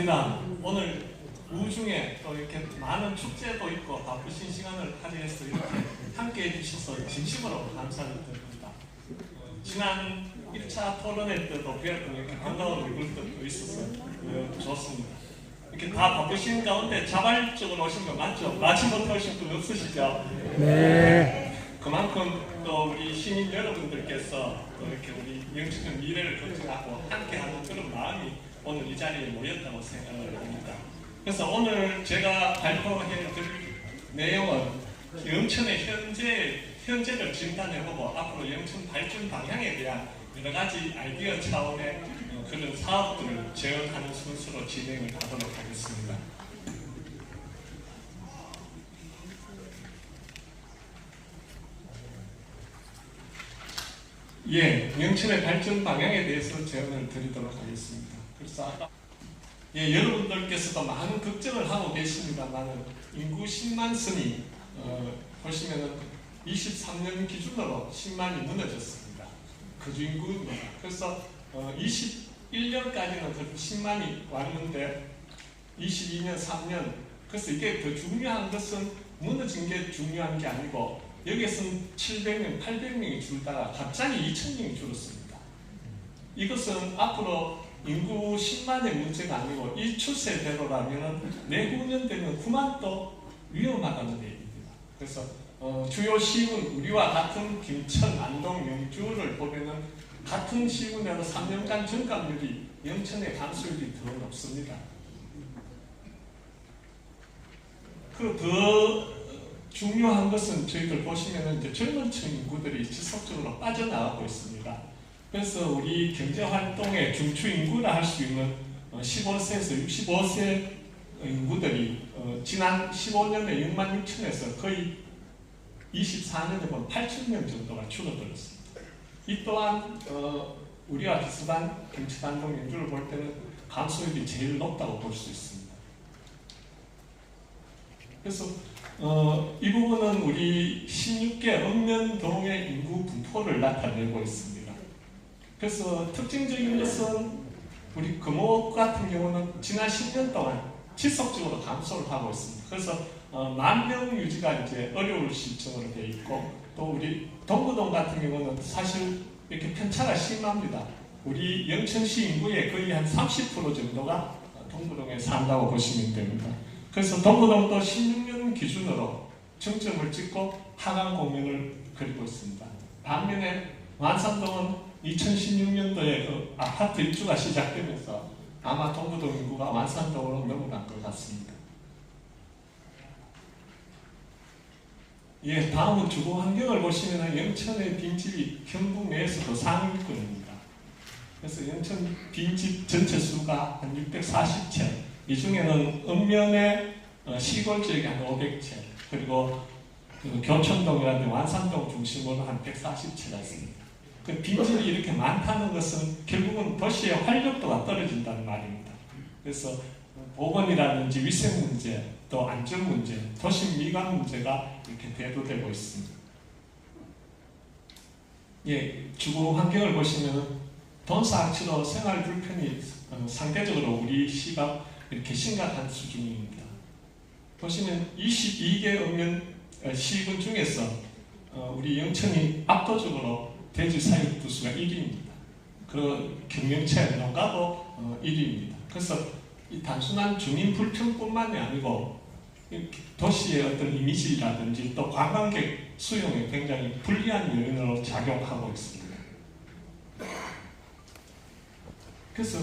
반갑습니다. 오늘 우중에 또 이렇게 많은 축제도 있고 바쁘신 시간을 할애해서 이렇게 함께 해주셔서 진심으로 감사를 드립니다. 지난 1차 토론회 때도 뵈었던 이렇게 반가운 얼굴들도 있어서 좋습니다. 이렇게 다 바쁘신 가운데 자발적으로 오신 거 맞죠? 마치 못해 오신 분 없으시죠? 네. 그만큼 또 우리 시민 여러분들께서 또 이렇게 우리 영천의 미래를 걱정하고 함께하는 그런 마음이 오늘 이 자리에 모였다고 생각을 합니다. 그래서 오늘 제가 발표해 드릴 내용은 영천의 현재를 진단해보고 앞으로 영천 발전 방향에 대한 여러 가지 아이디어 차원의 그런 사업들을 제언하는 순서로 진행을 하도록 하겠습니다. 예, 영천의 발전 방향에 대해서 제언을 드리도록 하겠습니다. 그래서 아까 여러분들께서도 많은 걱정을 하고 계십니다만 인구 10만 선이 보시면은 23년 기준으로 10만이 무너졌습니다. 거주 인구입니다. 그래서 21년까지는 그 10만이 왔는데 22년, 3년 그래서 이게 더 중요한 것은 무너진 게 중요한 게 아니고 여기에서는 700명, 800명이 줄다가 갑자기 2000명이 줄었습니다. 이것은 앞으로 인구 10만의 문제가 아니고 이 추세대로라면 내후년 되면 9만도 위험하다는 얘기입니다. 그래서 주요 시군 우리와 같은 김천, 안동, 영주를 보면은 같은 시군에도 3년간 증감률이 영천의 감소율이 더 높습니다. 그 더 중요한 것은 저희들 보시면은 이제 젊은 층 인구들이 지속적으로 빠져나가고 있습니다. 그래서 우리 경제활동의 중추 인구라 할 수 있는 15세에서 65세 인구들이 지난 15년에 6만 6천에서 거의 24년에 보면 8천 명 정도가 줄어들었습니다. 이 또한 우리와 비슷한 경치단동 인구를 볼 때는 감소율이 제일 높다고 볼 수 있습니다. 그래서 이 부분은 우리 16개 읍면동의 인구 분포를 나타내고 있습니다. 그래서 특징적인 것은 우리 금호 같은 경우는 지난 10년 동안 지속적으로 감소를 하고 있습니다. 그래서 10,000명 유지가 이제 어려울 시점으로 되어 있고 또 우리 동구동 같은 경우는 사실 이렇게 편차가 심합니다. 우리 영천시 인구의 거의 한 30% 정도가 동구동에 산다고 보시면 됩니다. 그래서 동구동도 16년 기준으로 정점을 찍고 하강 공면을 그리고 있습니다. 반면에 완산동은 2016년도에 그 아파트 입주가 시작되면서 아마 동구동 인구가 완산동으로 넘어간 것 같습니다. 예, 다음은 주거 환경을 보시면 영천의 빈집이 경북 내에서도 상위권입니다. 그래서 영천 빈집 전체 수가 한 640채, 이 중에는 읍면의 시골 지역이 한 500채, 그리고 교촌동이라든지 완산동 중심으로 한 140채가 있습니다. 그 빈집이 이렇게 많다는 것은 결국은 도시의 활력도가 떨어진다는 말입니다. 그래서 보건이라든지 위생 문제, 또 안전 문제, 도시 미관 문제가 이렇게 대두되고 있습니다. 예, 주거 환경을 보시면 돈사치로 생활 불편이 상대적으로 우리 시가 이렇게 심각한 수준입니다. 보시면 22개 읍면 시군 중에서 우리 영천이 압도적으로 대지 사육 두수가 1위입니다. 그리고 경영체 농가도 1위입니다. 그래서 이 단순한 주민 불평뿐만이 아니고 도시의 어떤 이미지라든지 또 관광객 수용에 굉장히 불리한 요인으로 작용하고 있습니다. 그래서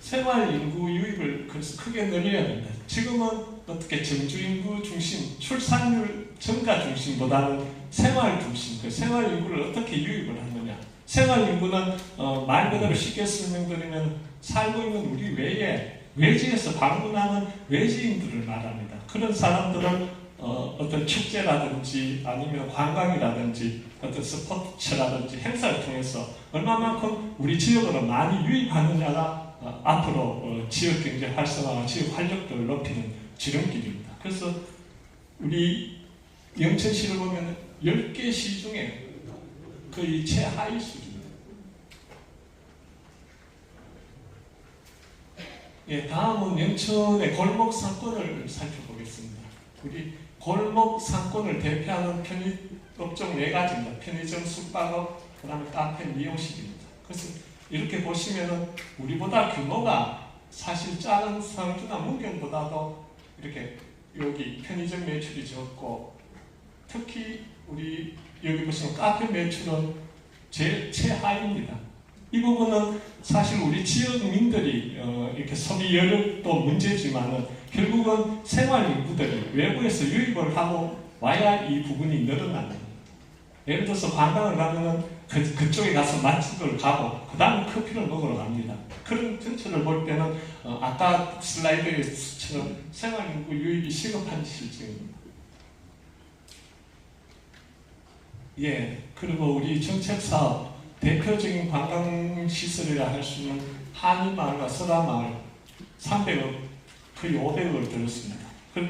생활 인구 유입을 그래서 크게 늘려야 된다. 지금은 어떻게 정주 인구 중심, 출산율 증가 중심보다는 생활 중심, 그 생활 인구를 어떻게 유입을 하느냐. 생활 인구는 말 그대로 쉽게 설명드리면 살고 있는 우리 외에 외지에서 방문하는 외지인들을 말합니다. 그런 사람들을 어떤 축제라든지 아니면 관광이라든지 어떤 스포츠라든지 행사를 통해서 얼마만큼 우리 지역으로 많이 유입하느냐가 앞으로 지역 경제 활성화와 지역 활력도를 높이는 지름길입니다. 그래서 우리 영천시를 보면 10개 시 중에 거의 최하위 수준입니다. 예, 다음은 영천의 골목 상권을 살펴보겠습니다. 우리 골목 상권을 대표하는 편의업종 4가지입니다. 편의점, 숙박업, 그 다음에 카페, 미용실입니다. 그래서 이렇게 보시면은 우리보다 규모가 사실 작은 상주나 문경보다도 이렇게 여기 편의점 매출이 적고, 특히 우리 여기 보시면 카페 매출은 제일 최하입니다. 이 부분은 사실 우리 지역민들이 이렇게 소비 여력도 문제지만은 결국은 생활 인구들이 외부에서 유입을 하고 와야 이 부분이 늘어나는 거예요. 예를 들어서 관광을 가면은 그쪽에 가서 맛집을 가고 그 다음에 커피를 먹으러 갑니다. 그런 전체를 볼 때는 아까 슬라이드에서처럼 생활 인구 유입이 시급한 실정입니다. 예, 그리고 우리 정책사업 대표적인 관광시설이라 할 수 있는 한인마을과 설화마을 300억, 거의 500억을 들었습니다.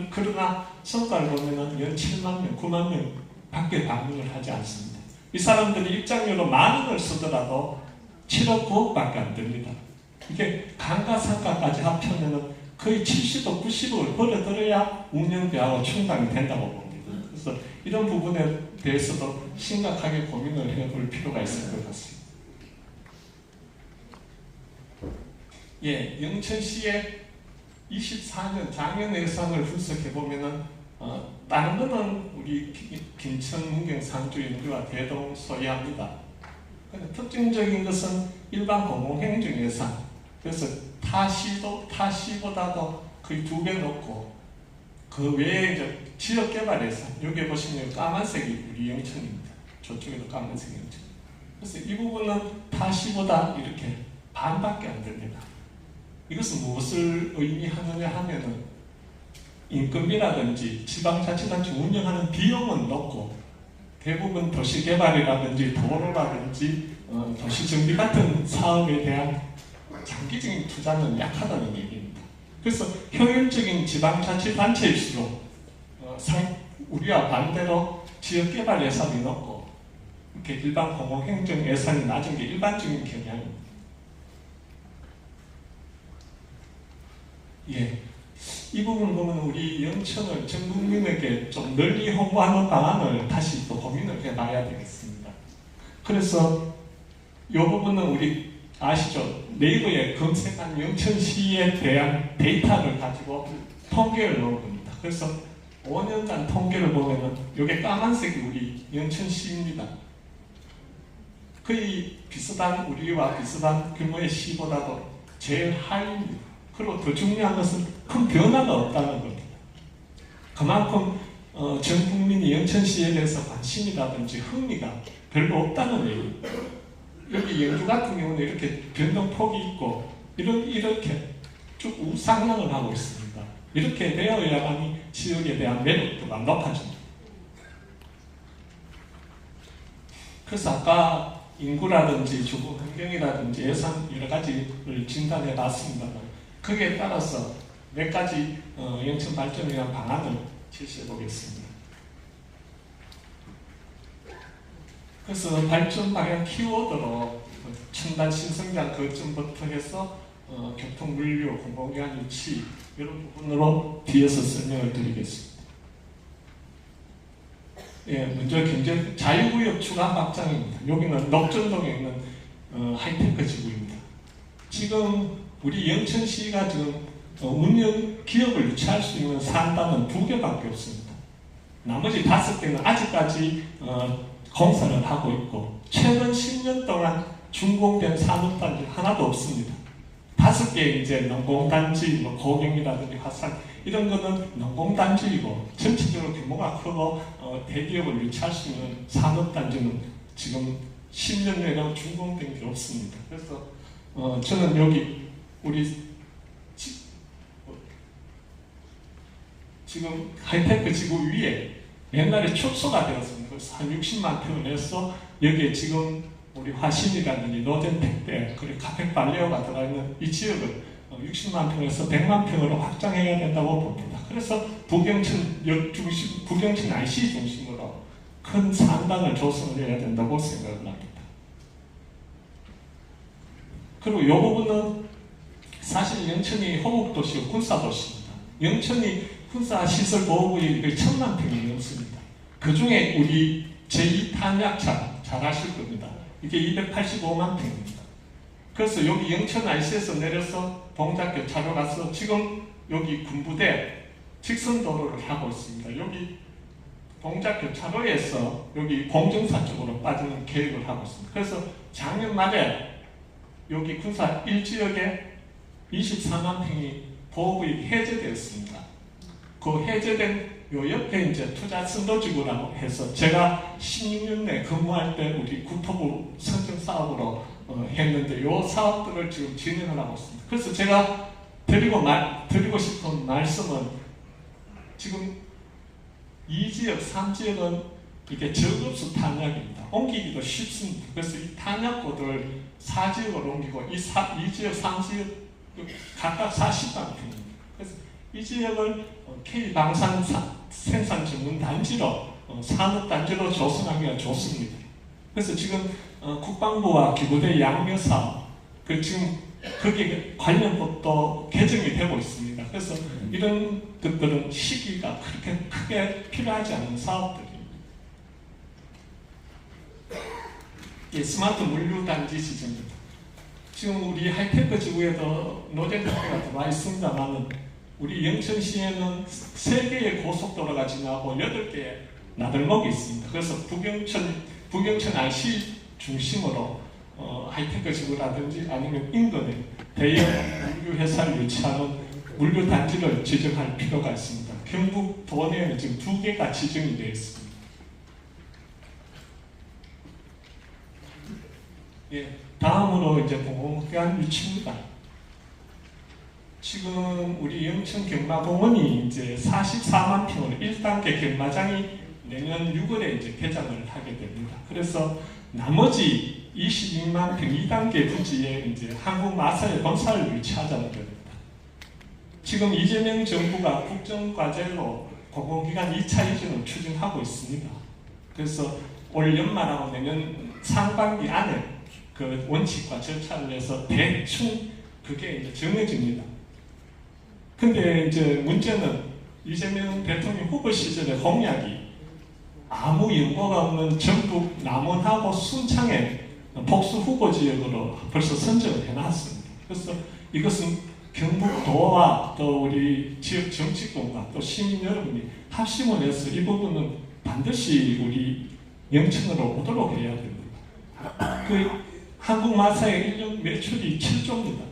그러나 성과를 보면 연 7만 명, 9만 명 밖에 방문을 하지 않습니다. 이 사람들이 입장료로 10,000원을 쓰더라도 7억, 9억밖에 안 됩니다. 이게 감가상가까지 합치면 거의 70억, 90억을 벌어들여야 운영비하고 충당이 된다고 봅니다. 그래서 이런 부분에 대해서도 심각하게 고민을 해볼 필요가 있을 것 같습니다. 예, 영천시의 24년 작년 예산을 분석해 보면은 다른 거는 우리 김천, 문경, 상주, 영주와 대동소이합니다. 근데 특징적인 것은 일반 공공행정 예산. 그래서 타시보다도 거의 2배 높고, 그 외에 이제 지역개발 예산, 여기 보시면 까만색이 우리 영천입니다. 저쪽에도 까만색 영천. 그래서 이 부분은 타시보다 이렇게 반밖에 안 됩니다. 이것은 무엇을 의미하느냐 하면은 인건비라든지 지방자치단체 운영하는 비용은 높고 대부분 도시개발이라든지 도로라든지 도시정비 같은 사업에 대한 장기적인 투자는 약하다는 얘기입니다. 그래서 효율적인 지방자치단체일수록 우리와 반대로 지역개발 예산이 높고 이렇게 일반 공공행정 예산이 낮은 게 일반적인 경향입니다. 예, 이 부분 보면 우리 영천을 전 국민에게 좀 널리 홍보하는 방안을 다시 또 고민을 해봐야 되겠습니다. 그래서 이 부분은 우리 아시죠? 네이버에 검색한 영천시에 대한 데이터를 가지고 통계를 넣은 겁니다. 그래서 5년간 통계를 보면은 이게 까만색이 우리 영천시입니다. 거의 우리와 비슷한 규모의 시보다도 제일 하위입니다. 그리고 더 중요한 것은 큰 변화가 없다는 겁니다. 그만큼 전 국민이 영천시에 대해서 관심이라든지 흥미가 별로 없다는 얘기입니다. 여기 영주 같은 경우는 이렇게 변동폭이 있고 이렇게 쭉 우상향을 하고 있습니다. 이렇게 되어야만이 지역에 대한 매력도가 높아집니다. 그래서 아까 인구라든지 주거 환경이라든지 예산 여러 가지를 진단해 봤습니다만 거기에 따라서 몇 가지 영천 발전을 위한 방안을 제시해 보겠습니다. 그래서 발전 방향 키워드로 첨단 신성장 거점부터 해서 교통, 물류, 공공기관 유치 이런 부분으로 뒤에서 설명을 드리겠습니다. 예, 먼저 경제 자유구역 추가 확장입니다. 여기는 녹전동에 있는 하이테크 지구입니다. 지금 우리 영천시가 지금 운영 기업을 유치할 수 있는 산단은 2개밖에 없습니다. 나머지 5개는 아직까지 공사를 하고 있고 최근 10년 동안 준공된 산업단지 하나도 없습니다. 5개 이제 농공단지, 고경이라든지 화산 이런 거는 농공단지이고 전체적으로 규모가 크고 대기업을 유치할 수 있는 산업단지는 지금 10년 내로 준공된 게 없습니다. 그래서 저는 여기 우리 지금 하이테크 지구 위에 옛날에 축소가 되었습니다. 그래서 한 60만 평을 해서 여기에 지금 우리 화신이라든지 노젠택배 그리고 카펙 발레오가 들어있는 이 지역을 60만 평에서 100만 평으로 확장해야 된다고 봅니다. 그래서 부경천 IC 중심으로 큰 산단을 조성을 해야 된다고 생각을 합니다. 그리고 이 부분은 사실 영천이 호국도시고 군사도시입니다. 영천이 군사시설보호구역이 1000만 평이 넘습니다. 그 중에 우리 제2탄약차 잘 아실 겁니다. 이게 285만 평입니다. 그래서 여기 영천 IC에서 내려서 동작교차로 가서 지금 여기 군부대 직선도로를 하고 있습니다. 여기 동작교차로에서 여기 공정사 쪽으로 빠지는 계획을 하고 있습니다. 그래서 작년 말에 여기 군사 1지역에 24만 평이 보호구역이 해제되었습니다. 그 해제된 요 옆에 이제 투자 선도지구라고 해서 제가 16년에 근무할 때 우리 국토부 선정 사업으로 했는데 요 사업들을 지금 진행을 하고 있습니다. 그래서 제가 드리고 싶은 말씀은 지금 2지역, 3지역은 이게 저급수 탄약입니다. 옮기기도 쉽습니다. 그래서 이 탄약고들 4지역으로 옮기고 이 2지역, 3지역 각각 40만 평입니다. 그래서 이 지역을 K방산 생산 전문 단지로 산업단지로 조성하기가 좋습니다. 그래서 지금 국방부와 기부대 양면 사업 지금 거기에 관련 법도 개정이 되고 있습니다. 그래서 이런 것들은 시기가 그렇게 크게 필요하지 않은 사업들입니다. 스마트 물류단지 지정입니다. 지금 우리 하이테크 지구에도 노잼카페가 들어와 있습니다만 우리 영천시에는 3개의 고속도로가 지나고 8개의 나들목이 있습니다. 그래서 부경천 IC 중심으로 하이테크 지구라든지 아니면 인근에 대형 물류회사를 유치하는 물류단지를 지정할 필요가 있습니다. 경북 도내에는 지금 2개가 지정이 되어 있습니다. 예, 다음으로 이제 공공기관 유치입니다. 지금 우리 영천 경마공원이 이제 44만 평으로 1단계 경마장이 내년 6월에 이제 개장을 하게 됩니다. 그래서 나머지 22만 평 2단계 부지에 이제 한국마사의 본사를 유치하자는 겁니다. 지금 이재명 정부가 국정과제로 공공기관 2차 이전을 추진하고 있습니다. 그래서 올 연말하고 내년 상반기 안에 그 원칙과 절차를 해서 대충 그게 이제 정해집니다. 근데 이제 문제는 이재명 대통령 후보 시절의 공약이 아무 연고가 없는 전북 남원하고 순창의 복수 후보 지역으로 벌써 선정을 해놨습니다. 그래서 이것은 경북도와 또 우리 지역 정치권과 또 시민 여러분이 합심을 해서 이 부분은 반드시 우리 영천으로 오도록 해야 됩니다. 그 한국마사의 1년 매출이 7조입니다.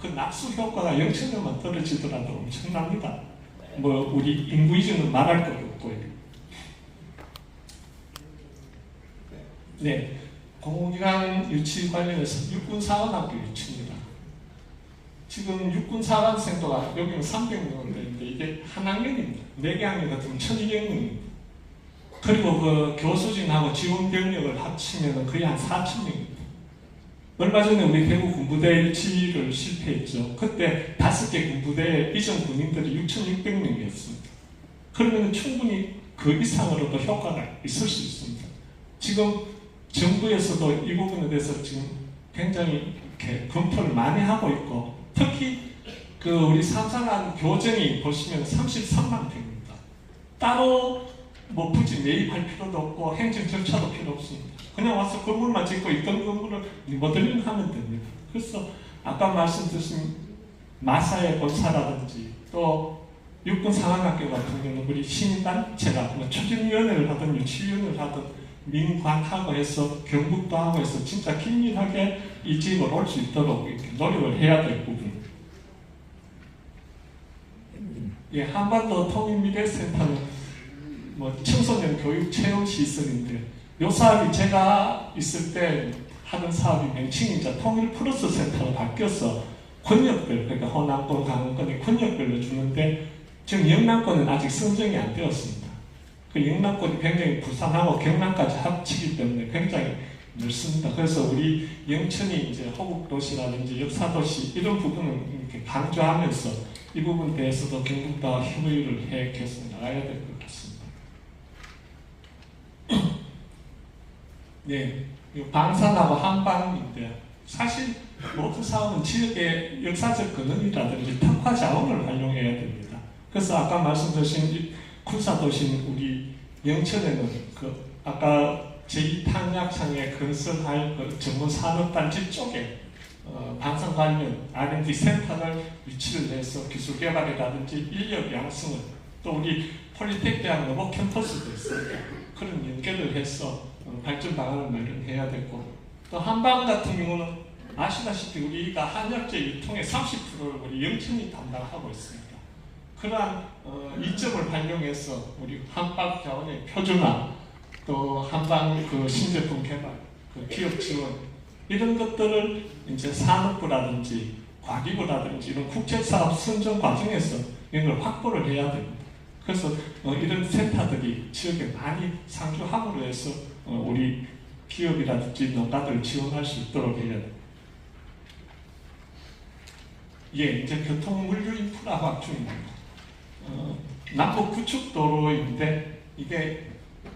그 낙수 효과가 영천에만 떨어지더라도 엄청납니다. 뭐 우리 인구 이전은 말할 것도 없고요. 네, 공공기관 유치 관련해서 육군사관학교 유치입니다. 지금 육군사관 생도가 여기는 300명은 되는데 이게 한 학년입니다. 4개 학년 같으면 1200명입니다. 그리고 그 교수진하고 지원 병력을 합치면 거의 한 4000명입니다. 얼마 전에 우리 대구 군부대 유치를 실패했죠. 그때 5개 군부대 이전 군인들이 6600명이었습니다. 그러면 충분히 그 이상으로도 효과가 있을 수 있습니다. 지금 정부에서도 이 부분에 대해서 지금 굉장히 이렇게 검토를 많이 하고 있고, 특히 그 우리 삼산한 교정이 보시면 33만 평입니다. 따로 뭐 부지 매입할 필요도 없고 행정 절차도 필요 없습니다. 그냥 와서 건물만 짓고 있던 건물을 리모델링 하면 됩니다. 그래서 아까 말씀드린 마사의 본사라든지 또 육군사관학교 같은 경우는 우리 시민단체가 추진위원회를 하든 유치위원회를 하든 민관하고 해서 경북도 하고 해서 진짜 긴밀하게 이 지역을 올 수 있도록 이렇게 노력을 해야 될 부분. 예, 한반도 통일미래센터는 뭐 청소년 교육 체험 시설인데 요 사업이 제가 있을 때 하는 사업이 명칭이 이제 통일 플러스 센터로 바뀌어서 권역별, 그러니까 호남권, 강원권의 권역별로 주는데 지금 영남권은 아직 선정이 안 되었습니다. 그 영남권이 굉장히 부산하고 경남까지 합치기 때문에 굉장히 넓습니다. 그래서 우리 영천이 이제 호국도시라든지 역사도시 이런 부분을 이렇게 강조하면서 이 부분에 대해서도 경북도와 협의를 해 계속 나가야 될 것 같습니다. 네, 방산하고 한방인데 사실 모든 사업은 지역의 역사적 근원이라든지 특화 자원을 활용해야 됩니다. 그래서 아까 말씀드린 군사도시인 우리 영천에는 아까 제2탄약창에 건설할 전문 산업단지 쪽에 방산 관련 R&D 센터를 위치를 해서 기술 개발이라든지 인력 양성을, 또 우리 폴리텍 대학 로봇 캠퍼스도 있습니다. 그런 연계를 해서 발전 방안을 마련해야 되고, 또 한방 같은 경우는 아시다시피 우리가 한약재 유통의 30%를 우리 영천이 담당하고 있습니다. 그러한 이점을 활용해서 우리 한방 자원의 표준화, 또 한방 신제품 개발, 기업 지원, 이런 것들을 이제 산업부라든지 과기부라든지 이런 국제사업 선정 과정에서 이런 걸 확보를 해야 됩니다. 그래서 이런 센터들이 지역에 많이 상주함으로 해서 우리 기업이라든지 농가들을 지원할 수 있도록 해야 됩니다. 예, 이제 교통 물류 인프라 확충입니다. 남북 구축도로인데 이게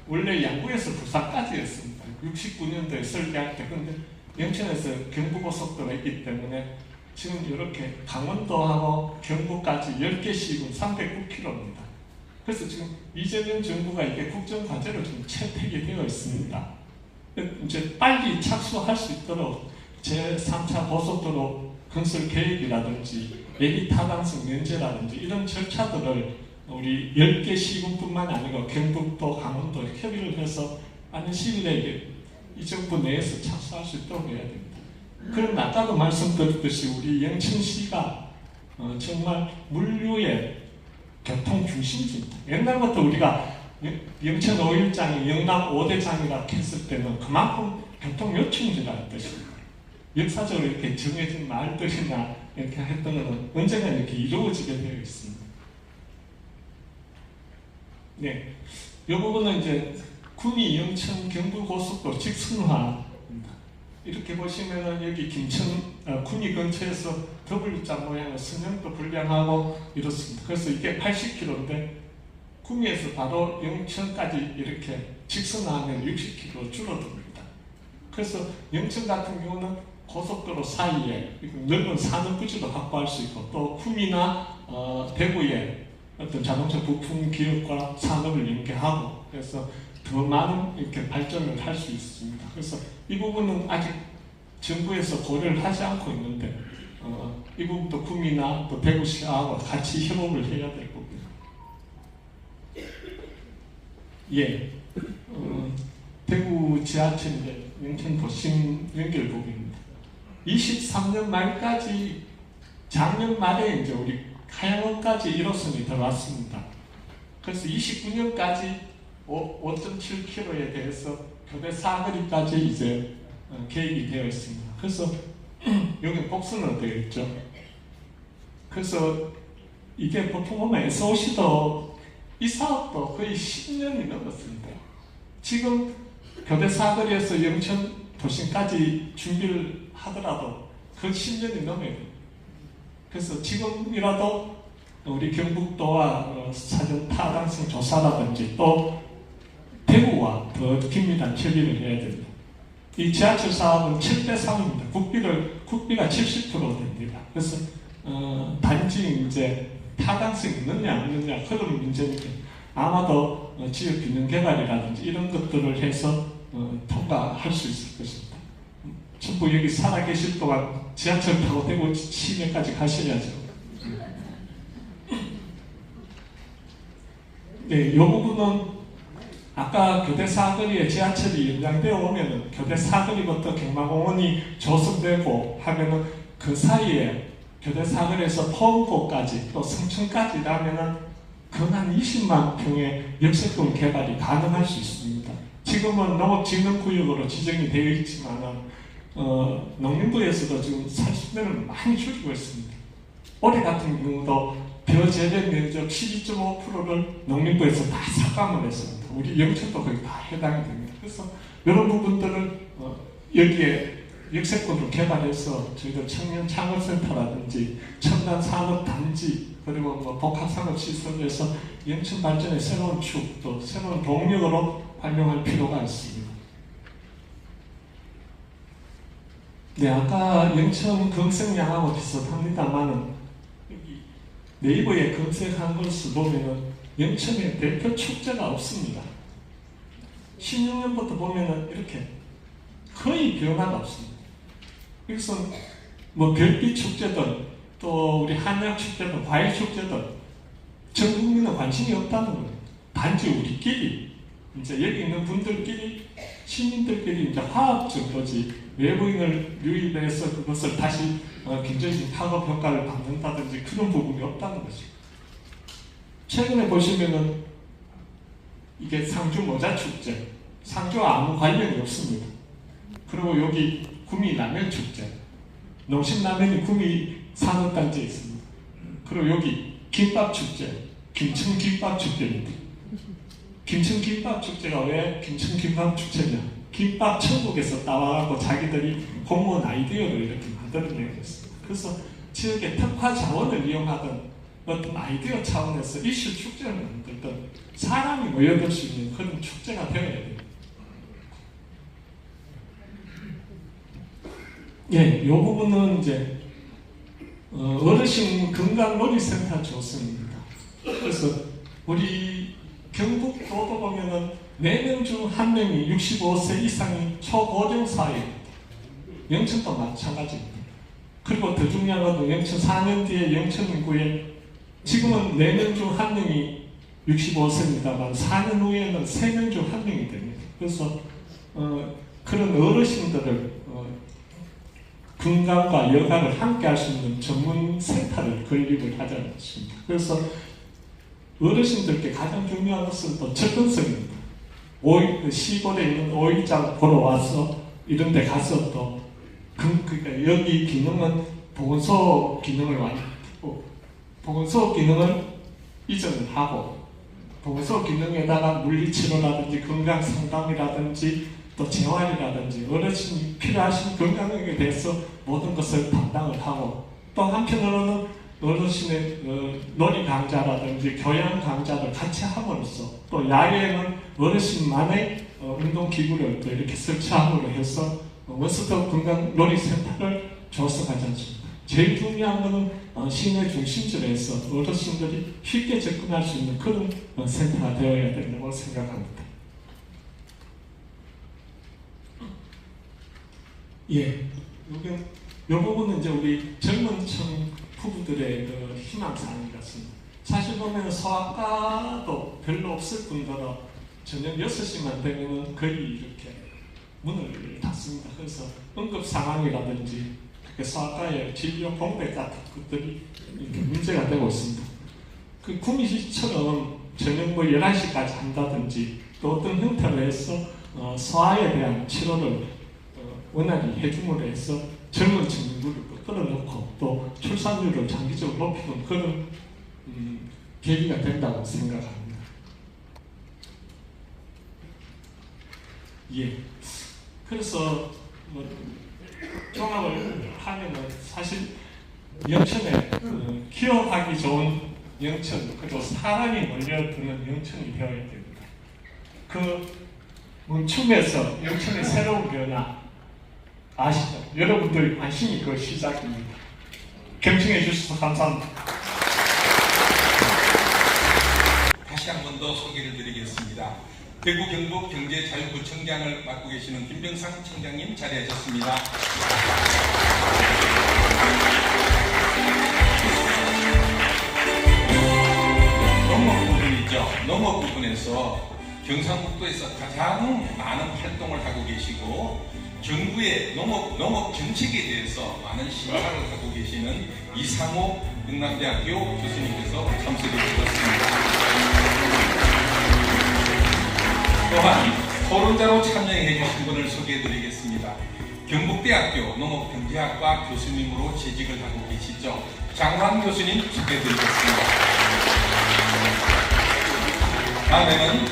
원래 양구에서 부산까지였습니다. 69년도에 설계할 때. 근데 영천에서 경부고속도로가 있기 때문에 지금 이렇게 강원도하고 경부까지 10개 시군 309km입니다. 그래서 지금 이재명 정부가 이게 국정과제로 지금 채택이 되어 있습니다. 이제 빨리 착수할 수 있도록 제3차 고속도로 건설 계획이라든지 예비 타당성 면제라든지 이런 절차들을 우리 10개 시군뿐만 아니고 경북도, 강원도 협의를 해서 빠른 시일 내에 이 정부 내에서 착수할 수 있도록 해야 됩니다. 그럼 아까도 말씀드렸듯이 우리 영천시가 정말 물류의 교통 중심지입니다. 옛날부터 우리가 영천 5일장이 영남 5대장이라고 했을 때는 그만큼 교통 요충지라는 뜻입니다. 역사적으로 이렇게 정해진 말들이나 이렇게 했던 것은 언젠가 이렇게 이루어지게 되어 있습니다. 네, 이 부분은 이제 구미 영천 경부고속도로 직선화입니다. 이렇게 보시면은 여기 구미 근처에서 W자 모양의 선형도 불량하고 이렇습니다. 그래서 이게 80km인데 구미에서 바로 영천까지 이렇게 직선화하면 60km 줄어듭니다. 그래서 영천 같은 경우는 고속도로 사이에 넓은 산업부지도 확보할 수 있고, 또 구미나 대구의 어떤 자동차 부품 기업과 산업을 연계하고, 그래서 더 많은 이렇게 발전을 할 수 있습니다. 그래서 이 부분은 아직 정부에서 고려를 하지 않고 있는데 이 부분도 구미나 또 대구시하고 같이 협업을 해야 될 겁니다. 예, 대구 지하철 영천 도심 연결부분입니다. 23년 말까지, 작년 말에 이제 우리 하양원까지 1호선이 들어왔습니다. 그래서 29년까지 5.7km에 대해서 교대 사거리까지 이제 계획이 되어 있습니다. 그래서 여기 복선으로 되어 있죠. 그래서 이게 보통 보면 SOC도 이 사업도 거의 10년이 넘었습니다. 지금 교대 사거리에서 영천 도심까지 준비를 하더라도 그 10년이 넘어야 됩니다. 그래서 지금이라도 우리 경북도와 사전 타당성 조사라든지 또 대구와 더 긴밀한 협의를 해야 됩니다. 이 지하철 사업은 7대 3입니다. 국비가 70% 됩니다. 그래서 단지 이제 타당성이 있느냐 없느냐 그런 문제니까 아마도 지역 균형 개발이라든지 이런 것들을 해서 통과할 수 있을 것입니다. 전부 여기 살아 계실 동안 지하철 타고 대구 시내까지 가셔야죠. 네, 이 부분은 아까 교대 사거리에 지하철이 연장되어 오면은 교대 사거리부터 경마공원이 조성되고 하면은 그 사이에 교대 사거리에서 포항고까지 또 성천까지 라면은 근한 20만 평의 역세권 개발이 가능할 수 있습니다. 지금은 농업진흥구역으로 지정이 되어 있지만은 농림부에서도 지금 살수면을 많이 줄이고 있습니다. 올해 같은 경우도 벼재배 면적 12.5%를 농림부에서 다 삭감을 했습니다. 우리 영천도 거의 다 해당이 됩니다. 그래서 이런 부분들을 여기에 역세권을 개발해서 저희들 청년 창업센터라든지 첨단 산업단지 그리고 복합산업시설에서 영천 발전의 새로운 축 또 새로운 동력으로 활용할 필요가 있습니다. 네, 아까 영천 검색량하고 비슷합니다만은 네이버에 검색한 것을 보면은 영천에 대표 축제가 없습니다. 16년부터 보면은 이렇게 거의 변화가 없습니다. 그래서 뭐 별빛 축제든 또 우리 한약 축제든 과일 축제든 전 국민은 관심이 없다는 거예요. 단지 우리끼리 이제 여기 있는 분들끼리 시민들끼리 이제 화합 정도지 외부인을 유입해서 그것을 다시 경제적 파급 효과를 받는다든지 그런 부분이 없다는 거죠. 최근에 보시면은 이게 상주 모자 축제, 상주와 아무 관련이 없습니다. 그리고 여기 구미 라면 축제, 농심라면이 구미 산업단지에 있습니다. 그리고 여기 김밥 축제, 김천 김밥 축제입니다. 김천 김밥 축제가 왜 김천 김밥 축제냐? 김밥 천국에서 따와갖고 자기들이 공무원 아이디어를 이렇게 만들어내고 있습니다. 그래서 지역의 특화 자원을 이용하던 어떤 아이디어 차원에서 이슈 축제를 만들던 사람이 모여들 수 있는 그런 축제가 되어야 됩니다. 예, 이 부분은 이제 어르신 건강놀이센터 조성입니다. 그래서 우리 경북도도 보면은 4명 중 1명이 65세 이상의 초고령사회입니다. 영천도 마찬가지입니다. 그리고 더 중요한 것은 영천 4년 뒤에 영천 인구에 지금은 4명 중 1명이 65세입니다만 4년 후에는 3명 중 1명이 됩니다. 그래서 그런 어르신들을 건강과 여가를 함께 할 수 있는 전문 센터를 건립을 하자는 것입니다. 그래서 어르신들께 가장 중요한 것은 또 접근성입니다. 시골에 있는 오일장 보러 와서 이런 데 가서 또 그러니까 여기 기능은 보건소 기능을 보건소 기능을 이전을 하고 보건소 기능에다가 물리치료라든지 건강상담이라든지 또 재활이라든지 어르신이 필요하신 건강에 대해서 모든 것을 담당을 하고 또 한편으로는 어르신의 놀이 강좌라든지 교양 강좌를 같이 함으로써 또 야외에는 어르신만의 운동기구를 또 이렇게 설치함으로 해서 원스톱 건강놀이센터를 조성하지 않습니까? 제일 중요한 것은 시내 중심지에서 어르신들이 쉽게 접근할 수 있는 그런 센터가 되어야 된다고 생각합니다. 예, 이 부분은 이제 우리 젊은 층 부부들의 그 희망사항 같습니다. 사실 보면 소아과도 별로 없을 뿐더러 저녁 6시만 되면 거의 이렇게 문을 닫습니다. 그래서 응급 상황이라든지 소아과의 진료 공백 같은 것들이 이렇게 문제가 되고 있습니다. 그 구미시처럼 저녁 11시까지 한다든지 또 어떤 형태로 해서 소아에 대한 치료를 원활히 해줌으로 해서 젊은 층들을 끌어놓고 또 출산율을 장기적으로 높이는 그런 계기가 된다고 생각합니다. 예. 그래서 종합을 하면은 사실 영천에 기억하기 좋은 영천 그리고 사람이 몰려드는 영천이 되어야 됩니다. 그 멈춤에서 영천의 새로운 변화 아시죠? 여러분들 관심이 그 시작입니다. 경청해 주셔서 감사합니다. 다시 한 번 더 소개를 드리겠습니다. 대구 경북 경제자유구청장을 맡고 계시는 김병상 청장님 자리하셨습니다. 농업 부분이죠. 농업 부분에서 경상북도에서 가장 많은 활동을 하고 계시고 정부의 농업 정책에 대해서 많은 심사를 하고 계시는 이상호 영남대학교 교수님께서 참석해 주셨습니다. 또한 토론자로 참여해 주신 분을 소개해 드리겠습니다. 경북대학교 농업경제학과 교수님으로 재직을 하고 계시죠. 장환 교수님 소개해 드리겠습니다. 다음에는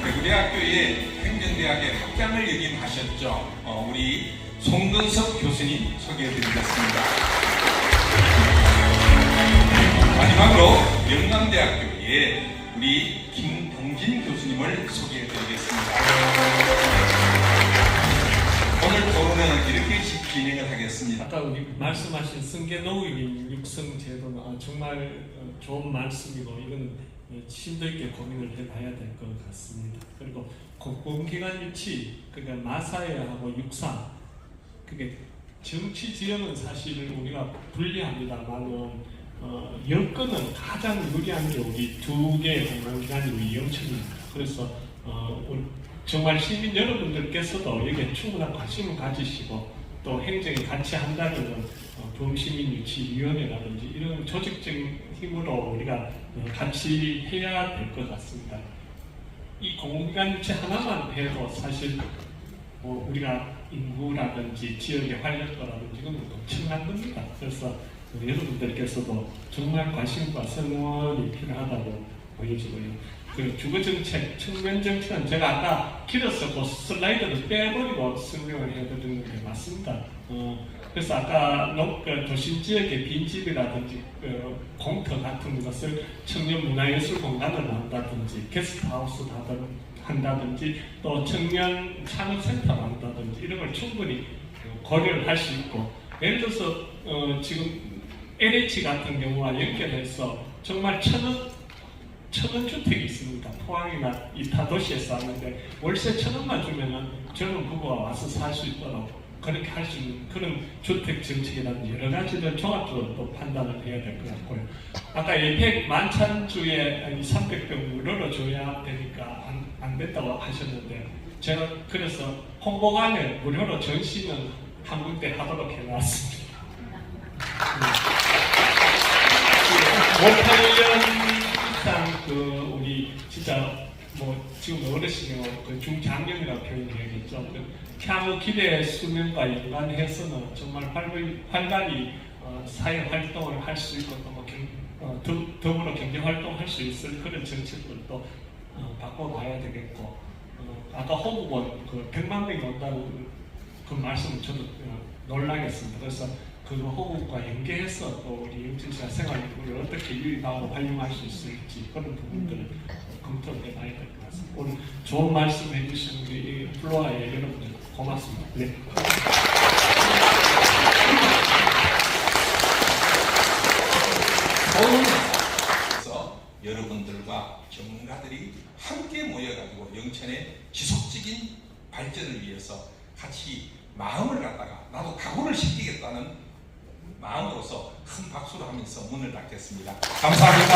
대구대학교의 행정대학의 학장을 역임하셨죠. 우리 송근석 교수님 소개해드리겠습니다. 마지막으로 영남대학교의 우리 김동진 교수님을 소개해드리겠습니다. 오늘 토론회 그러면 이렇게 진행을 하겠습니다. 아까 우리 말씀하신 승계노인 육성 제도는 정말 좋은 말씀이고 이건 심도 있게 고민을 해봐야 될 것 같습니다. 그리고 공공기관 유치, 그러니까 마사회하고 육상, 그게 정치 지형은 사실 우리가 불리합니다만은 여건은 가장 유리한 게 우리 두 개의 공공기관이 영천입니다. 그래서 정말 시민 여러분들께서도 여기에 충분한 관심을 가지시고 또 행정에 같이 한다면 범시민유치위원회라든지 이런 조직적인 힘으로 우리가 같이 해야 될 것 같습니다. 이 공공기관 유치 하나만 해도 사실 우리가 인구라든지 지역의 활력도라든지 이건 엄청난 겁니다. 그래서 여러분들께서도 정말 관심과 성원이 필요하다고 보여지고요. 그 주거정책, 청년정책은 제가 아까 길어서 그 슬라이드를 빼버리고 설명을 해드리는 게 맞습니다. 그래서 아까 도심지역의 빈집이라든지 공터 같은 것을 청년문화예술 공간을 한다든지 게스트하우스 한다든지 또 청년 창업센터를 한다든지 이런 걸 충분히 고려를 할 수 있고, 예를 들어서 지금 LH 같은 경우와 연결해서 정말 천원 주택이 있습니다. 포항이나 이 타 도시에서 하는데 월세 1,000원만 주면은 젊은 부부가 와서 살 수 있도록 그렇게 할 수 있는 그런 주택 정책이라든지 여러 가지를 종합적으로 또 판단을 해야 될 것 같고요. 아까 이 만찬주에 300병 무료로 줘야 되니까 안 됐다고 하셨는데 제가 그래서 홍보관에 무료로 전시는 한 군데 하도록 해놨습니다. 5-8년 이상 우리 진짜 지금 어르신이 중장년이라고 표현해야겠죠. 향후 기대 수명과 연관해서는 정말 활발히 사회 활동을 할 수 있고 또 더불어 경제 활동을 할 수 있을 그런 정책들도 바꿔봐야 되겠고, 아까 호국원 100만 명이 온다는 그 말씀을 저도 놀라겠습니다. 그래서 그 호국과 연계해서 또 우리 영천시가 생활을 어떻게 유입하고 활용할 수 있을지 그런 부분들을 검토를 해봐야 될 것 같습니다. 오늘 좋은 말씀 해주신 우리 플로아의 여러분들 고맙습니다. 네. 그래서 여러분들과 전문가들이 함께 모여가지고 영천의 지속적인 발전을 위해서 같이 마음을 갖다가 나도 각오를 시키겠다는 마음으로서 큰 박수를 하면서 문을 닫겠습니다. 감사합니다.